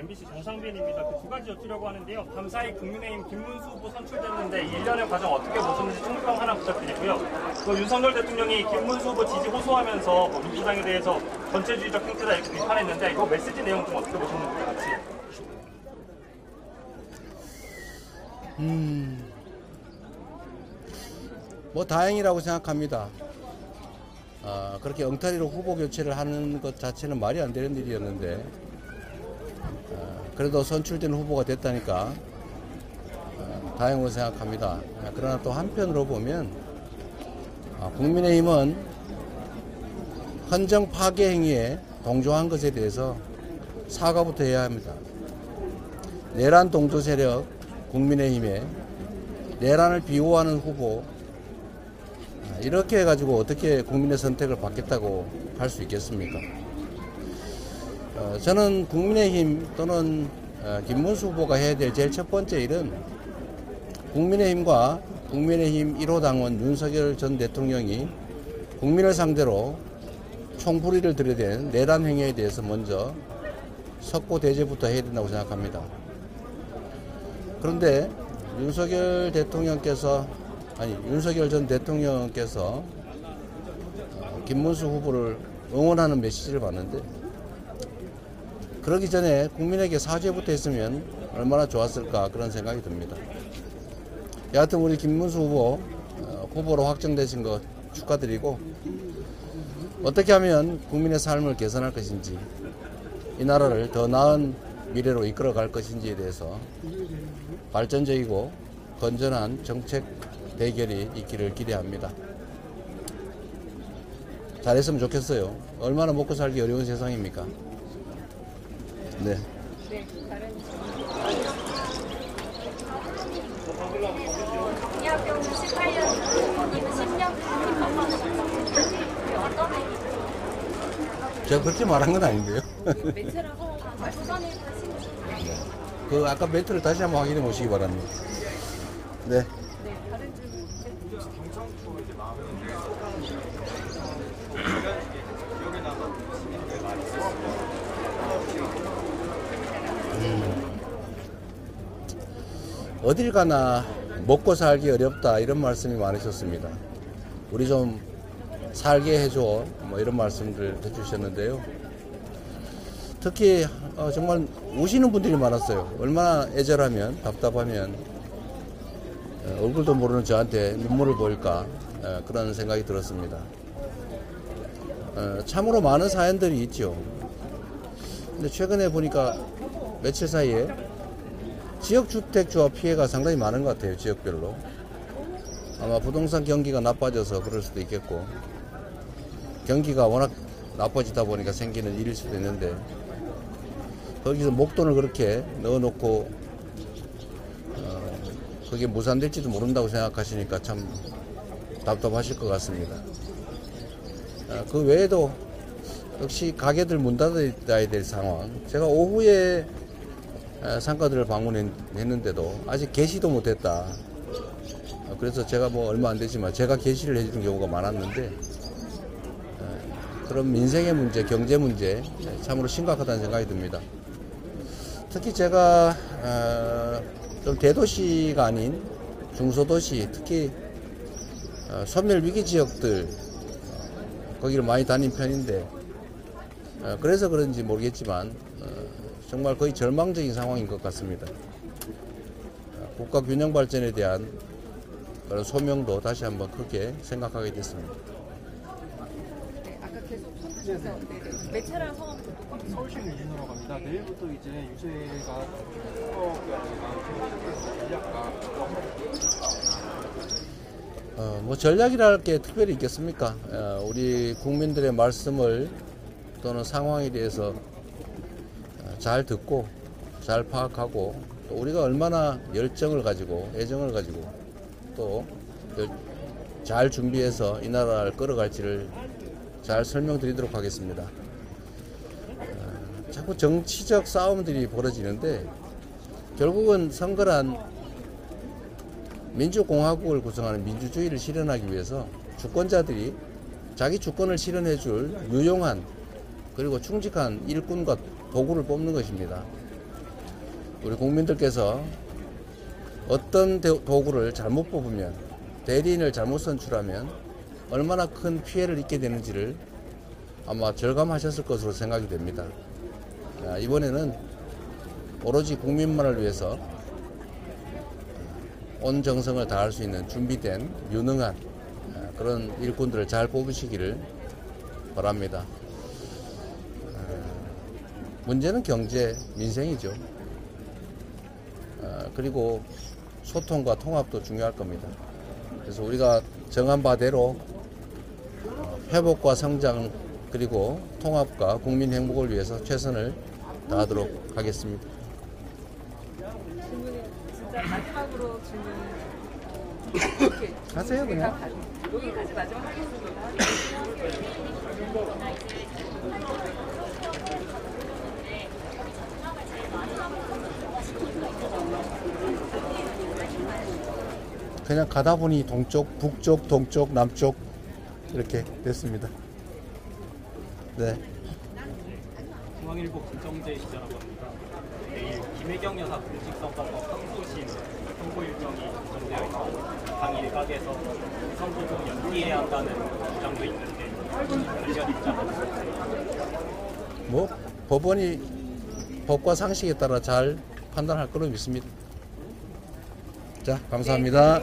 MBC 정상빈입니다. 그 두 가지 여쭈려고 하는데요. 밤사이 국민의힘 김문수 후보 선출됐는데 이 일련의 과정 어떻게 보셨는지 총평 하나 부탁드리고요. 또 윤석열 대통령이 김문수 후보 지지 호소하면서 민주당에 대해서 전체주의적 행태다 이렇게 비판했는데 이거 메시지 내용 좀 어떻게 보셨는지 같이. 뭐 다행이라고 생각합니다. 그렇게 엉터리로 후보 교체를 하는 것 자체는 말이 안 되는 일이었는데 그래도 선출된 후보가 됐다니까 다행으로 생각합니다. 그러나 또 한편으로 보면 국민의힘은 헌정 파괴 행위에 동조한 것에 대해서 사과부터 해야 합니다. 내란 동조 세력 국민의힘에 내란을 비호하는 후보 이렇게 해가지고 어떻게 국민의 선택을 받겠다고 할 수 있겠습니까? 저는 국민의힘 또는 김문수 후보가 해야 될 제일 첫 번째 일은 국민의힘과 국민의힘 1호 당원 윤석열 전 대통령이 국민을 상대로 총부리를 들이댄 내란 행위에 대해서 먼저 석고 대죄부터 해야 된다고 생각합니다. 그런데 윤석열 전 대통령께서 김문수 후보를 응원하는 메시지를 봤는데 그러기 전에 국민에게 사죄부터 했으면 얼마나 좋았을까 그런 생각이 듭니다. 여하튼 우리 김문수 후보로 확정되신 것 축하드리고 어떻게 하면 국민의 삶을 개선할 것인지 이 나라를 더 나은 미래로 이끌어갈 것인지에 대해서 발전적이고 건전한 정책 대결이 있기를 기대합니다. 잘했으면 좋겠어요. 얼마나 먹고 살기 어려운 세상입니까? 네. 이 학교는 18년, 부모님은 10년 어떤 얘기? 제가 그렇게 말한 건 아닌데요. 매체라고 부산에 가신 그 아까 멘트를 다시 한번 확인해 보시기 바랍니다. 네. 다른 질문. 어딜 가나 먹고 살기 어렵다 이런 말씀이 많으셨습니다. 우리 좀 살게 해줘 뭐 이런 말씀들 해주셨는데요. 특히 정말 우시는 분들이 많았어요. 얼마나 애절하면 답답하면 얼굴도 모르는 저한테 눈물을 보일까 그런 생각이 들었습니다. 참으로 많은 사연들이 있죠. 근데 최근에 보니까 며칠 사이에 지역주택조합 피해가 상당히 많은 것 같아요. 지역별로. 아마 부동산 경기가 나빠져서 그럴 수도 있겠고 경기가 워낙 나빠지다 보니까 생기는 일일 수도 있는데 거기서 목돈을 그렇게 넣어놓고 그게 무산될지도 모른다고 생각하시니까 참 답답하실 것 같습니다. 그 외에도 역시 가게들 문 닫아야 될 상황. 제가 오후에 상가들을 방문했는데도 아직 개시도 못했다. 그래서 제가 뭐 얼마 안 되지만 제가 개시를 해주는 경우가 많았는데 그런 민생의 문제, 경제 문제 참으로 심각하다는 생각이 듭니다. 특히 제가 좀 대도시가 아닌 중소도시, 특히 소멸 위기 지역들 거기를 많이 다닌 편인데 그래서 그런지 모르겠지만 정말 거의 절망적인 상황인 것 같습니다. 국가 균형 발전에 대한 그런 소명도 다시 한번 크게 생각하게 됐습니다. 네, 아까 계속 손드셔서 매체랑 성함 서울시민 유진호라고 합니다. 내일부터 이제 유세가 전략가 뭐 전략이랄 게 특별히 있겠습니까? 우리 국민들의 말씀을 또는 상황에 대해서 잘 듣고 잘 파악하고 또 우리가 얼마나 열정을 가지고 애정을 가지고 또 잘 준비해서 이 나라를 끌어갈지를 잘 설명드리도록 하겠습니다. 자꾸 정치적 싸움들이 벌어지는데 결국은 선거란 민주공화국을 구성하는 민주주의를 실현하기 위해서 주권자들이 자기 주권을 실현해 줄 유용한 그리고 충직한 일꾼과 도구를 뽑는 것입니다. 우리 국민들께서 어떤 도구를 잘못 뽑으면, 대리인을 잘못 선출하면 얼마나 큰 피해를 입게 되는지를 아마 절감하셨을 것으로 생각이 됩니다. 이번에는 오로지 국민만을 위해서 온 정성을 다할 수 있는 준비된 유능한 그런 일꾼들을 잘 뽑으시기를 바랍니다. 문제는 경제, 민생이죠. 그리고 소통과 통합도 중요할 겁니다. 그래서 우리가 정한 바대로 회복과 성장 그리고 통합과 국민 행복을 위해서 최선을 다하도록 하겠습니다. 질문은 진짜 마지막으로 질문 이렇게 하세요, 그냥. 여기까지 마지막 하겠습니다. 그냥 가다 보니 동쪽, 북쪽, 동쪽, 남쪽 이렇게 됐습니다. 네. 중앙일보 김정재 기자라고 합니다. 내일 김혜경 여사 공직선거법 항소심 선고 일정이 예정되어 있고 당 일각에서 선거 좀 연기해야 한다는 주장도 있는데 관련 입장은 뭐 법원이 법과 상식에 따라 잘 판단할 거로 믿습니다. 자, 감사합니다.